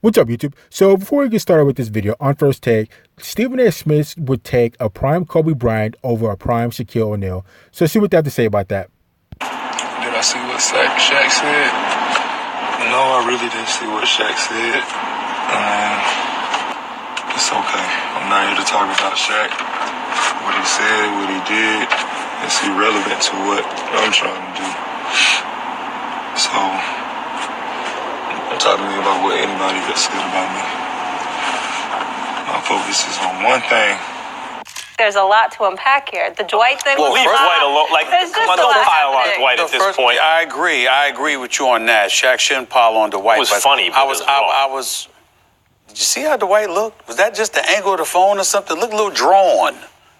What's up, YouTube? So before we get started with this video, on first take, Stephen A. Smith would take a prime Kobe Bryant over a prime Shaquille O'Neal. So let's see what they have to say about that. Did I see what Shaq said? No, I really didn't see what Shaq said. It's okay. I'm not here to talk about Shaq. What he said, what he did, it's irrelevant to what I'm trying to do. So, don't talk to me about what anybody else said about me. My focus is on one thing. There's a lot to unpack here. The Dwight thing well, was leave Dwight alone. Like, come on, don't pile on Dwight at this point. I agree with you on that. Shaq shouldn't pile on Dwight. It was funny. I was. Did you see how Dwight looked? Was that just the angle of the phone or something? It looked a little drawn.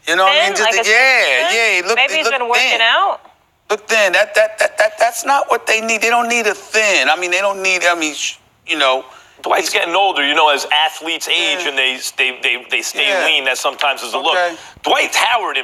You know what I mean? Like He looked. Maybe he's been working out. Look thin. That's not what they need. They don't need a thin. I mean, they don't need. You know. Dwight's getting older, you know, as athletes age and they stay lean, that sometimes is a look. Dwight Howard.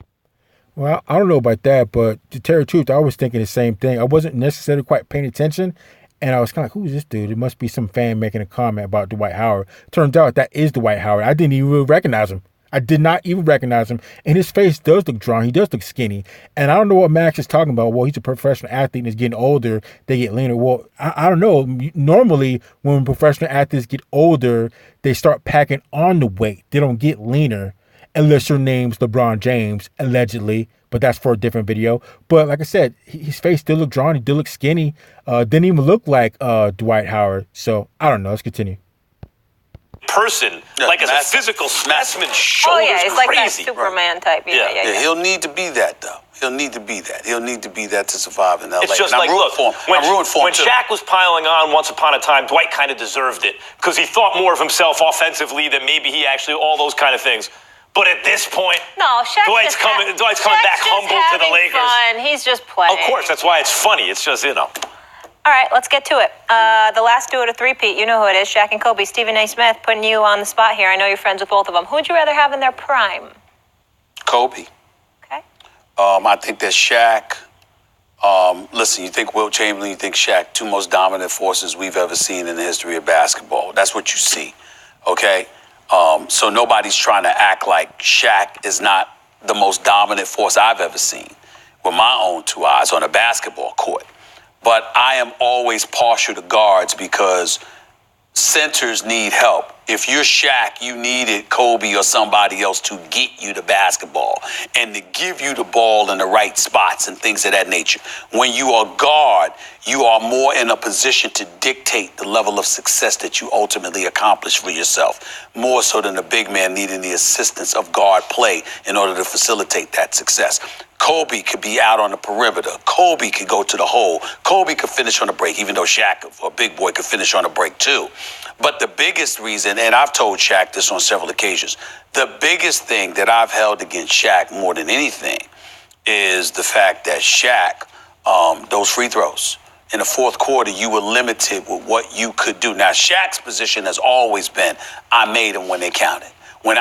Well, I don't know about that, but to tell you the truth, I was thinking the same thing. I wasn't necessarily quite paying attention, and I was kind of like, who's this dude? It must be some fan making a comment about Dwight Howard. Turns out that is Dwight Howard. I didn't even recognize him. I did not even recognize him. And his face does look drawn. He does look skinny. And I don't know what Max is talking about. Well, he's a professional athlete and is getting older. They get leaner. Well, I don't know. Normally, when professional athletes get older, they start packing on the weight. They don't get leaner unless your name's LeBron James, allegedly. But that's for a different video. But like I said, his face still looked drawn. He did look skinny. Didn't even look like Dwight Howard. So I don't know. Let's continue. Person, like as a physical specimen, shoulders it's like crazy. that Superman type. Yeah. He'll need to be that, though. He'll need to be that to survive in LA. It's just like, look, when Shaq was piling on once upon a time, Dwight kind of deserved it because he thought more of himself offensively than maybe he actually, all those kind of things. But at this point, Dwight's coming back humble to the Lakers. Fun. He's just playing. Of course, that's why it's funny. It's just, you know. All right, let's get to it. The last duo to three-peat, you know who it is, Shaq and Kobe. Stephen A. Smith, putting you on the spot here. I know you're friends with both of them. Who would you rather have in their prime? Kobe. Okay. I think that Shaq, listen, you think Wilt Chamberlain, you think Shaq, two most dominant forces we've ever seen in the history of basketball. That's what you see, okay? So nobody's trying to act like Shaq is not the most dominant force I've ever seen with my own two eyes on a basketball court. But I am always partial to guards because centers need help. If you're Shaq, you needed Kobe or somebody else to get you the basketball and to give you the ball in the right spots and things of that nature. When you are guard, you are more in a position to dictate the level of success that you ultimately accomplish for yourself, more so than the big man needing the assistance of guard play in order to facilitate that success. Kobe could be out on the perimeter. Kobe could go to the hole. Kobe could finish on a break, even though Shaq, a big boy, could finish on a break too. But the biggest reason, and I've told Shaq this on several occasions, the biggest thing that I've held against Shaq more than anything is the fact that Shaq, those free throws, in the fourth quarter, you were limited with what you could do. Now, Shaq's position has always been, I made them when they counted. When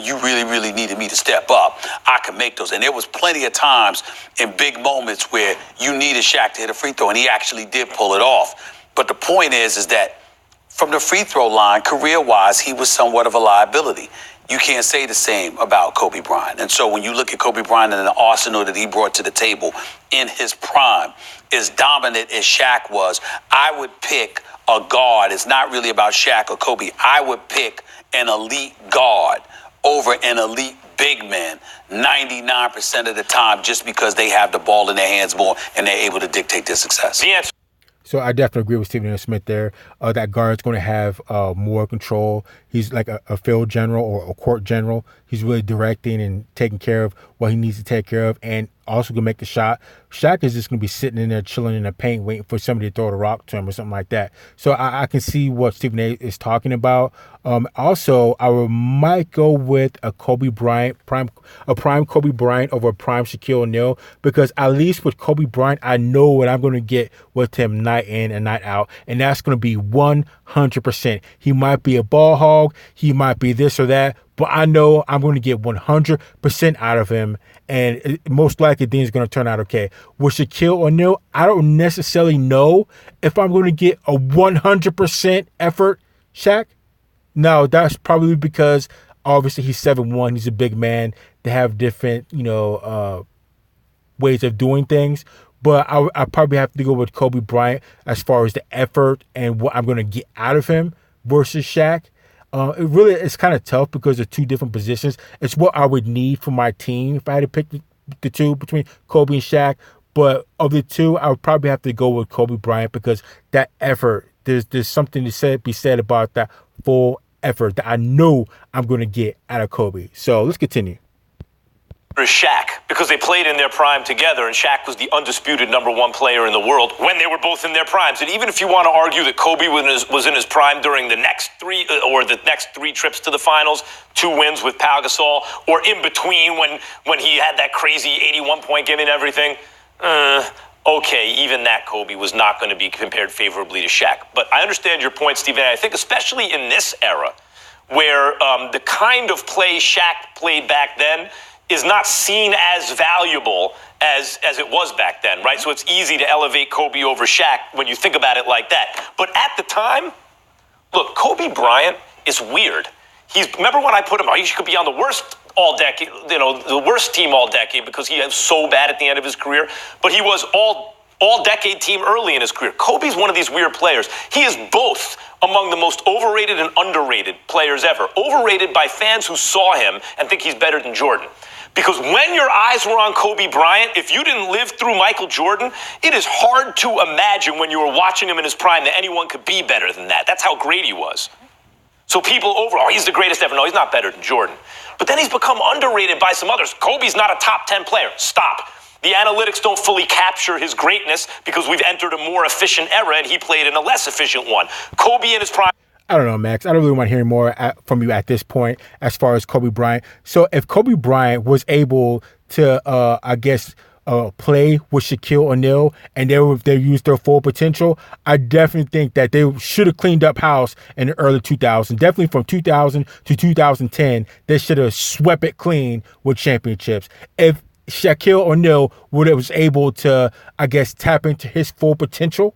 you really needed me to step up, I could make those. And there was plenty of times in big moments where you needed Shaq to hit a free throw, and he actually did pull it off. But the point is that from the free throw line, career-wise, he was somewhat of a liability. You can't say the same about Kobe Bryant. And so when you look at Kobe Bryant and the arsenal that he brought to the table in his prime, as dominant as Shaq was, I would pick a guard. It's not really about Shaq or Kobe. I would pick an elite guard over an elite big man 99% of the time just because they have the ball in their hands more and they're able to dictate their success. So I definitely agree with Stephen A. Smith there. That guard's going to have more control. He's like a field general or a court general. He's really directing and taking care of what he needs to take care of and also can make the shot. Shaq is just going to be sitting in there chilling in the paint waiting for somebody to throw the rock to him or something like that. So I can see what Stephen A. is talking about. Also, I might go with a Kobe Bryant, prime Kobe Bryant over a prime Shaquille O'Neal, because at least with Kobe Bryant, I know what I'm going to get with him night in and night out, and that's going to be 100%. He might be a ball hog, he might be this or that, but I know I'm going to get 100% out of him, and most likely things are going to turn out okay. With Shaquille O'Neal, I don't necessarily know if I'm going to get a 100% effort Shaq No, that's probably because obviously he's 7'1". He's a big man. They have different, ways of doing things. But I probably have to go with Kobe Bryant as far as the effort and what I'm going to get out of him versus Shaq. It's kind of tough because they're two different positions. It's what I would need for my team if I had to pick the two between Kobe and Shaq. But of the two, I would probably have to go with Kobe Bryant because that effort, there's something to be said about that full effort that I know I'm going to get out of Kobe. So let's continue. Shaq, because they played in their prime together, and Shaq was the undisputed number one player in the world when they were both in their primes. And even if you want to argue that Kobe was in his prime during the next three trips to the finals, 2 wins with Pau Gasol, or in between when he had that crazy 81-point game and everything, okay, even that Kobe was not going to be compared favorably to Shaq. But I understand your point, Stephen. I think especially in this era, where the kind of play Shaq played back then is not seen as valuable as it was back then, right? So it's easy to elevate Kobe over Shaq when you think about it like that. But at the time, look, Kobe Bryant is weird. Remember when I put him, he could be on the worst all decade, the worst team all decade because he was so bad at the end of his career, but he was all decade team early in his career. Kobe's one of these weird players. He is both among the most overrated and underrated players ever. Overrated by fans who saw him and think he's better than Jordan. Because when your eyes were on Kobe Bryant, if you didn't live through Michael Jordan, it is hard to imagine when you were watching him in his prime that anyone could be better than that. That's how great he was. So people overall, he's the greatest ever. No, he's not better than Jordan. But then he's become underrated by some others. Kobe's not a top 10 player. Stop. The analytics don't fully capture his greatness because we've entered a more efficient era and he played in a less efficient one. Kobe in his prime. I don't know, Max. I don't really want to hear more from you at this point as far as Kobe Bryant. So if Kobe Bryant was able to, play with Shaquille O'Neal and they used their full potential, I definitely think that they should have cleaned up house in the early 2000s. Definitely from 2000 to 2010, they should have swept it clean with championships. If Shaquille O'Neal was able to, tap into his full potential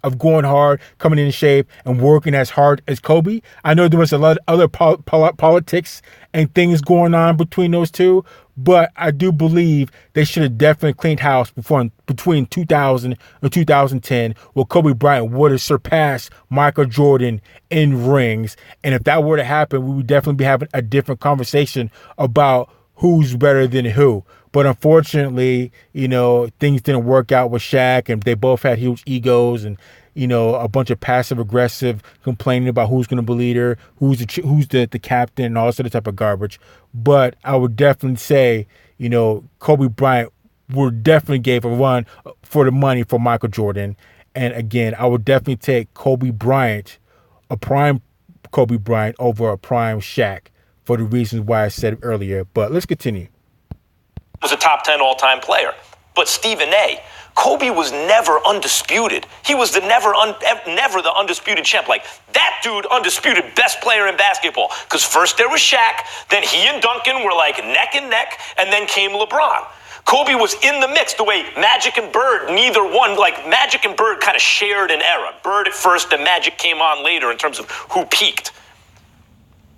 of going hard, coming in shape, and working as hard as Kobe. I know there was a lot of other politics and things going on between those two, but I do believe they should have definitely cleaned house between 2000 and 2010, where Kobe Bryant would have surpassed Michael Jordan in rings. And if that were to happen, we would definitely be having a different conversation about who's better than who. But unfortunately, things didn't work out with Shaq, and they both had huge egos and, a bunch of passive aggressive complaining about who's going to be leader, who's the captain, and all this other type of garbage. But I would definitely say, Kobe Bryant definitely gave a run for the money for Michael Jordan. And again, I would definitely take Kobe Bryant, a prime Kobe Bryant, over a prime Shaq for the reasons why I said earlier. But let's continue. Was a top 10 all-time player. But Stephen A., Kobe was never undisputed. He was never the undisputed champ. Like, that dude, undisputed best player in basketball. Because first there was Shaq, then he and Duncan were like neck and neck, and then came LeBron. Kobe was in the mix the way Magic and Bird, neither one, like Magic and Bird kind of shared an era. Bird at first, and Magic came on later in terms of who peaked.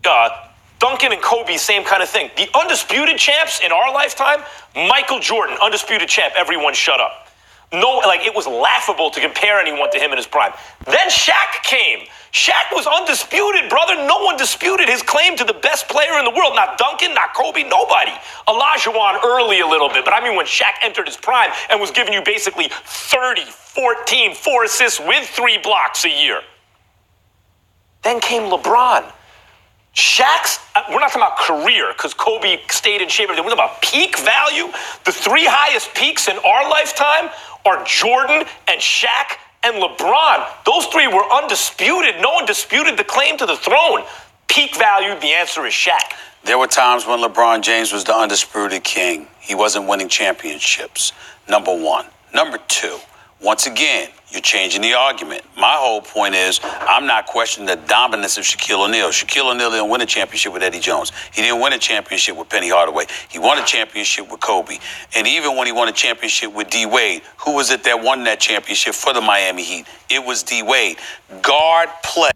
Duncan and Kobe, same kind of thing. The undisputed champs in our lifetime, Michael Jordan, undisputed champ, everyone shut up. No, it was laughable to compare anyone to him in his prime. Then Shaq came. Shaq was undisputed, brother. No one disputed his claim to the best player in the world. Not Duncan, not Kobe, nobody. Olajuwon early a little bit, but I mean when Shaq entered his prime and was giving you basically 30, 14, 4 assists with 3 blocks a year. Then came LeBron. Shaq's, we're not talking about career because Kobe stayed in shape. We're talking about peak value. The 3 highest peaks in our lifetime are Jordan and Shaq and LeBron. Those 3 were undisputed. No one disputed the claim to the throne. Peak value, the answer is Shaq. There were times when LeBron James was the undisputed king. He wasn't winning championships, number one. Number two, once again, you're changing the argument. My whole point is I'm not questioning the dominance of Shaquille O'Neal. Shaquille O'Neal didn't win a championship with Eddie Jones. He didn't win a championship with Penny Hardaway. He won a championship with Kobe. And even when he won a championship with D. Wade, who was it that won that championship for the Miami Heat? It was D. Wade. Guard play.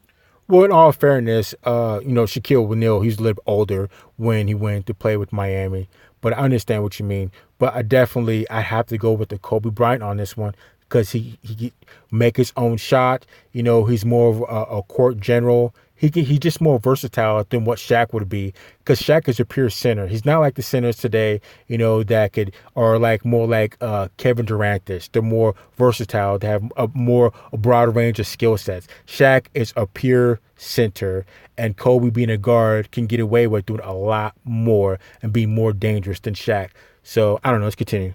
Well, in all fairness, Shaquille O'Neal, he's a little bit older when he went to play with Miami. But I understand what you mean. But I have to go with the Kobe Bryant on this one because he make his own shot. He's more of a court general. He's just more versatile than what Shaq would be, because Shaq is a pure center. He's not like the centers today, that could, or like more like Kevin Durant-ish. They're more versatile. They have a broader range of skill sets. Shaq is a pure center, and Kobe, being a guard, can get away with doing a lot more and be more dangerous than Shaq. So I don't know. Let's continue.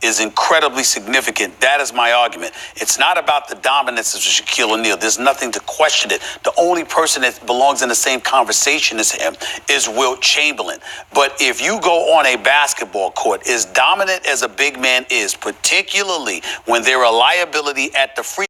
Is incredibly significant. That is my argument. It's not about the dominance of Shaquille O'Neal. There's nothing to question it. The only person that belongs in the same conversation as him is Wilt Chamberlain. But if you go on a basketball court, as dominant as a big man is, particularly when they're a liability at the free